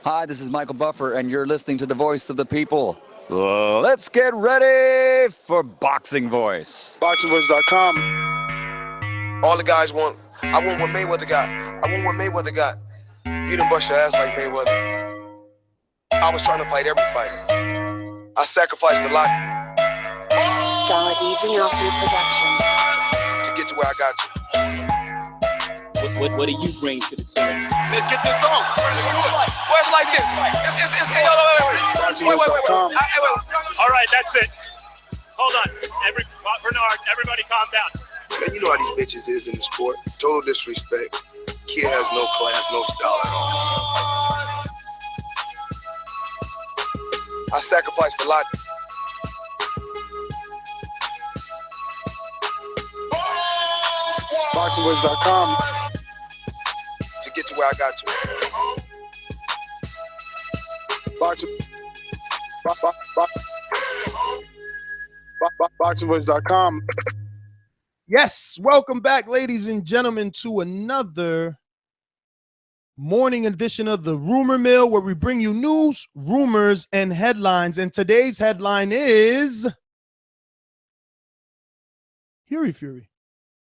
Hi, this is Michael Buffer, and you're listening to the voice of the people. Let's get ready for Boxing Voice. ThaBoxingvoice.com. All the guys want, I want what Mayweather got. I want what Mayweather got. You done bust your ass like Mayweather. I was trying to fight every fighter. I sacrificed a lot Productions to get to where I got to. What do you bring to the team? Let's get this on. Let's do it. Well, it's like this. Wait. All right, that's it. Hold on. Bernard, everybody calm down. Man, you know how these bitches is in the sport. Total disrespect. Kid has no class, no style at all. I sacrificed a lot. ThaBoxingvoice.com to get to where I got to. ThaBoxingvoice.com. Yes, welcome back, ladies and gentlemen, to another morning edition of the Rumor Mill, where we bring you news, rumors, and headlines. And today's headline is Hughie Fury,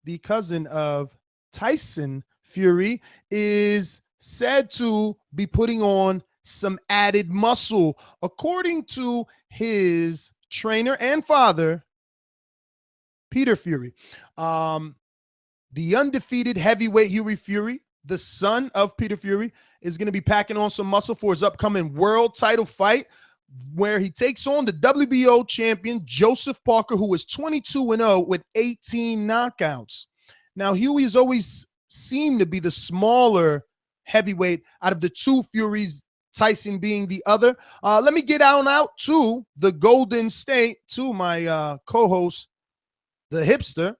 the cousin of Tyson Fury, is said to be putting on some added muscle, according to his trainer and father, Peter Fury. The undefeated heavyweight Hughie Fury, the son of Peter Fury, is going to be packing on some muscle for his upcoming world title fight, where he takes on the WBO champion Joseph Parker, who is 22-0 with 18 knockouts. Now, Hughie has always seemed to be the smaller heavyweight out of the two Furies, Tyson being the other. Let me get out to the Golden State, to my co-host, the Hipster,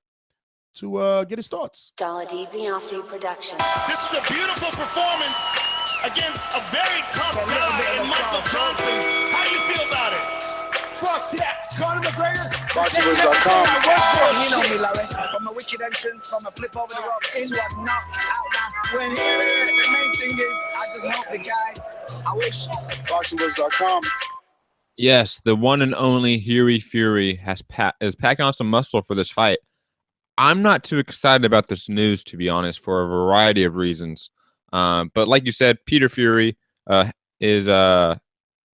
to get his thoughts. Productions. This is a beautiful performance against a very tough guy in Michael Johnson. How do you feel about it? Fuck that. Conor McGregor. ThaBoxingvoice.com. You know me, Larry. From a wicked entrance, from a flip over the rope into a knockout. When the main thing is, I just hope the guy, I wish. ThaBoxingvoice.com. Yes, the one and only Hughie Fury is packing on some muscle for this fight. I'm not too excited about this news, to be honest, for a variety of reasons. But like you said, Peter Fury is going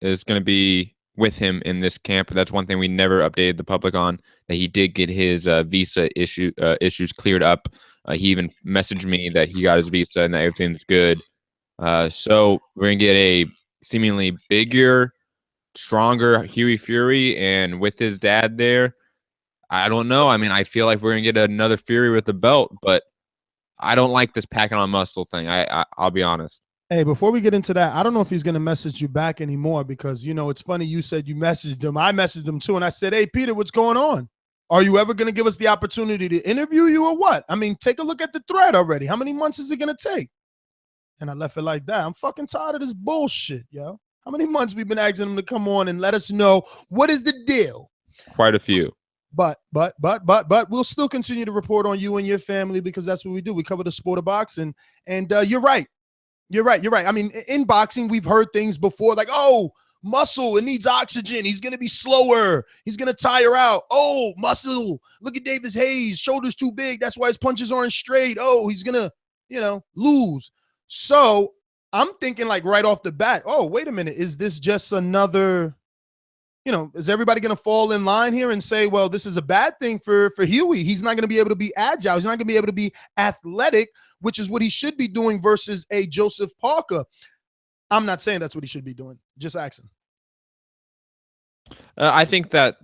to be with him in this camp. That's one thing we never updated the public on, that he did get his visa issues cleared up. He even messaged me that he got his visa and that everything's good. So we're going to get a seemingly bigger, stronger Hughie Fury, and with his dad there, I don't know. I mean, I feel like we're going to get another Fury with the belt, but I don't like this packing on muscle thing. I'll be honest. Hey, before we get into that, I don't know if he's going to message you back anymore, because, you know, it's funny. You said you messaged him. I messaged him too. And I said, hey, Peter, what's going on? Are you ever going to give us the opportunity to interview you or what? I mean, take a look at the thread already. How many months is it going to take? And I left it like that. I'm fucking tired of this bullshit, yo. How many months we've been asking him to come on and let us know what is the deal? Quite a few. But we'll still continue to report on you and your family, because that's what we do. We cover the sport of boxing. And you're right. You're right. I mean, in boxing, we've heard things before like, oh, muscle, it needs oxygen. He's going to be slower. He's going to tire out. Oh, muscle. Look at Davis Hayes. Shoulders too big. That's why his punches aren't straight. Oh, he's going to, lose. So I'm thinking, like, right off the bat, oh, wait a minute. Is this just another, is everybody going to fall in line here and say, well, this is a bad thing for Hughie? He's not going to be able to be agile. He's not going to be able to be athletic, which is what he should be doing versus a Joseph Parker. I'm not saying that's what he should be doing. Just asking. I think that,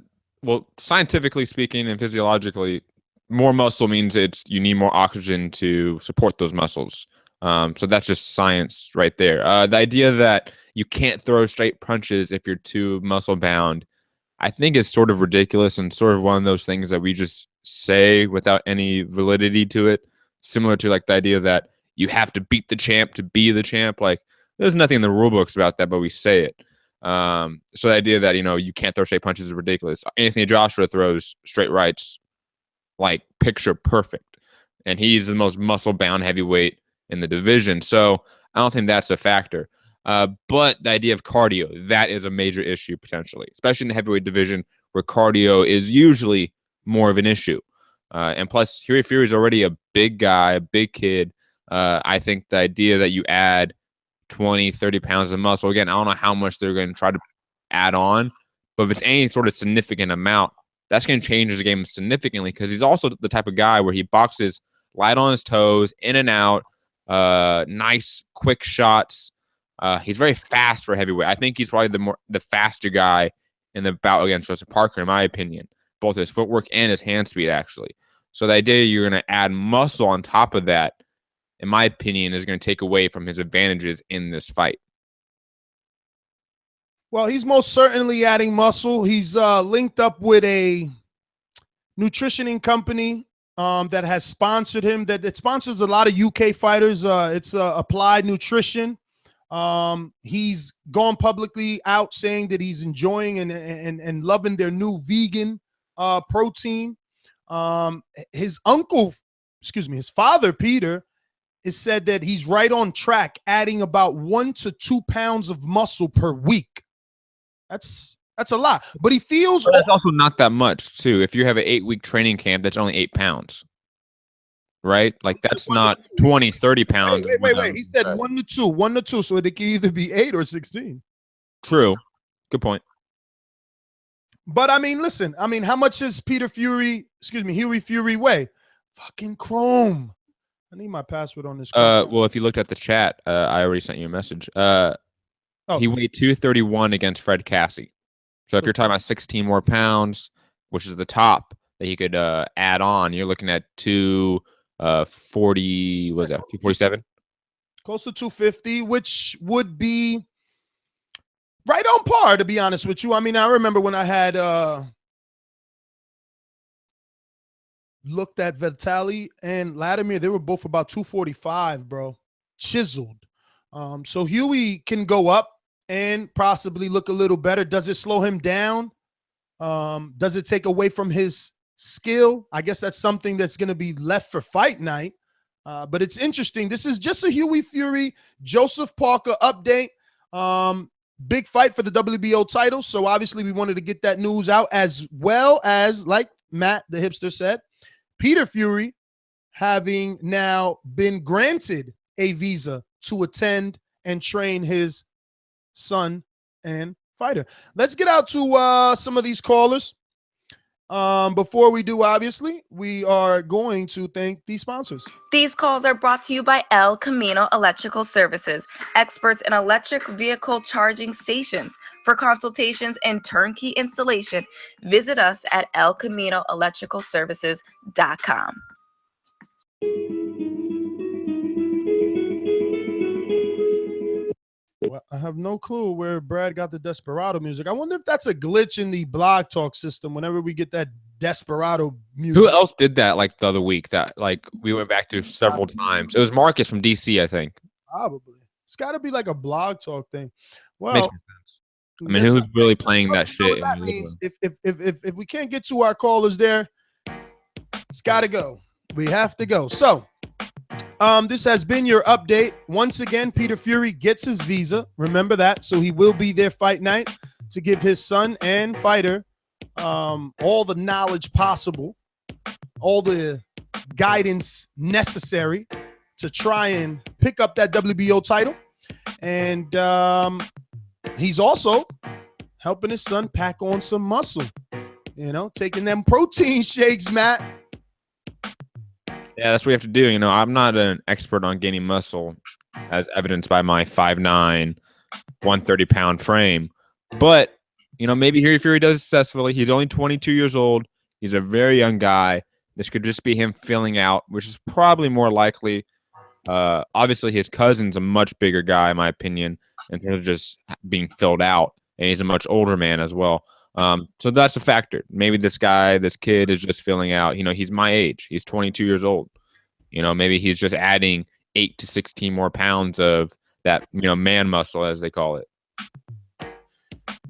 well, scientifically speaking and physiologically, more muscle means you need more oxygen to support those muscles. So that's just science right there. The idea that you can't throw straight punches if you're too muscle bound, I think is sort of ridiculous and sort of one of those things that we just say without any validity to it. Similar to like the idea that you have to beat the champ to be the champ. Like, there's nothing in the rule books about that, but we say it. So the idea that, you can't throw straight punches is ridiculous. Anthony Joshua throws straight rights like picture perfect, and he's the most muscle bound heavyweight in the division. So I don't think that's a factor. But the idea of cardio, that is a major issue potentially, especially in the heavyweight division where cardio is usually more of an issue. And plus, Hughie Fury is already a big guy, a big kid. I think the idea that you add 20, 30 pounds of muscle, again, I don't know how much they're going to try to add on, but if it's any sort of significant amount, that's going to change his game significantly because he's also the type of guy where he boxes light on his toes, in and out, nice, quick shots. He's very fast for heavyweight. I think he's probably the faster guy in the bout against Joseph Parker, in my opinion, both his footwork and his hand speed, actually. So the idea you're going to add muscle on top of that, in my opinion, is going to take away from his advantages in this fight. Well, he's most certainly adding muscle. He's linked up with a nutritioning company that has sponsored him. That it sponsors a lot of UK fighters. It's Applied Nutrition. He's gone publicly out saying that he's enjoying and loving their new vegan protein. His father, Peter, has said that he's right on track, adding about 1 to 2 pounds of muscle per week. That's a lot, but he feels. But that's also not that much, too. If you have an 8-week training camp, that's only 8 pounds, right? Like that's not 20, 30 pounds. Wait. He said 1 to 2, so it could either be 8 or 16. True, good point. But I mean, listen. I mean, how much is Hughie Fury weigh? Fucking chrome. I need my password on this. Well, if you looked at the chat, I already sent you a message. He weighed 231 against Fred Cassie. So if you're talking about 16 more pounds, which is the top that he could add on, you're looking at 240. Was that 247? Close to 250, which would be right on par, to be honest with you. I mean, I remember when I had looked at Vitaly and Latimer, they were both about 245, bro. Chiseled. So Hughie can go up and possibly look a little better. Does it slow him down? Does it take away from his skill? I guess that's something that's going to be left for fight night. But it's interesting. This is just a Hughie Fury, Joseph Parker update. Big fight for the WBO title. So obviously we wanted to get that news out, as well as, like Matt, the hipster, said, Peter Fury having now been granted a visa to attend and train his son and fighter. Let's get out to some of these callers. Before we do, obviously, we are going to thank these sponsors. These calls are brought to you by El Camino Electrical Services, experts in electric vehicle charging stations. For consultations and turnkey installation, visit us at elcaminoelectricalservices.com. Well, I have no clue where Brad got the Desperado music. I wonder if that's a glitch in the Blog Talk system whenever we get that Desperado music. Who else did that like the other week that like we went back to several times? It was Marcus from DC, I think. Probably. It's got to be like a Blog Talk thing. Well, makes sense. I mean, who's really playing that shit? That means if we can't get to our callers there, it's got to go. We have to go. So, this has been your update. Once again, Peter Fury gets his visa. Remember that. So he will be there fight night to give his son and fighter all the knowledge possible, all the guidance necessary to try and pick up that WBO title. And he's also helping his son pack on some muscle, taking them protein shakes, Matt. Yeah, that's what we have to do. I'm not an expert on gaining muscle, as evidenced by my 5'9", 130-pound frame. But, maybe Hughie Fury does successfully. He's only 22 years old. He's a very young guy. This could just be him filling out, which is probably more likely. Obviously, his cousin's a much bigger guy, in my opinion, and he's just being filled out. And he's a much older man as well. So that's a factor. Maybe this kid is just filling out. He's my age. He's 22 years old. Maybe he's just adding 8 to 16 more pounds of that, man muscle, as they call it.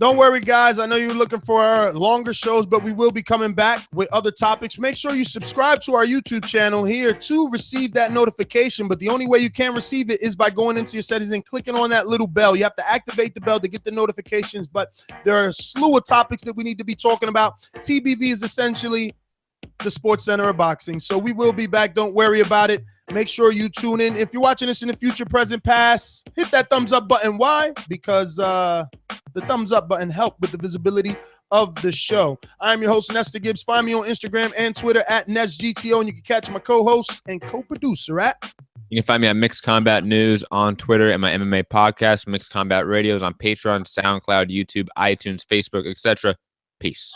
Don't worry, guys. I know you're looking for longer shows, but we will be coming back with other topics. Make sure you subscribe to our YouTube channel here to receive that notification. But the only way you can receive it is by going into your settings and clicking on that little bell. You have to activate the bell to get the notifications. But there are a slew of topics that we need to be talking about. TBV is essentially the Sports Center of Boxing. So we will be back. Don't worry about it. Make sure you tune in. If you're watching this in the future, present, past, hit that thumbs up button. Why? Because the thumbs up button helps with the visibility of the show. I'm your host, Nestor Gibbs. Find me on Instagram and Twitter at NestGTO, and you can catch my co-host and co-producer at. You can find me at Mixed Combat News on Twitter and my MMA podcast, Mixed Combat Radios on Patreon, SoundCloud, YouTube, iTunes, Facebook, etc. Peace.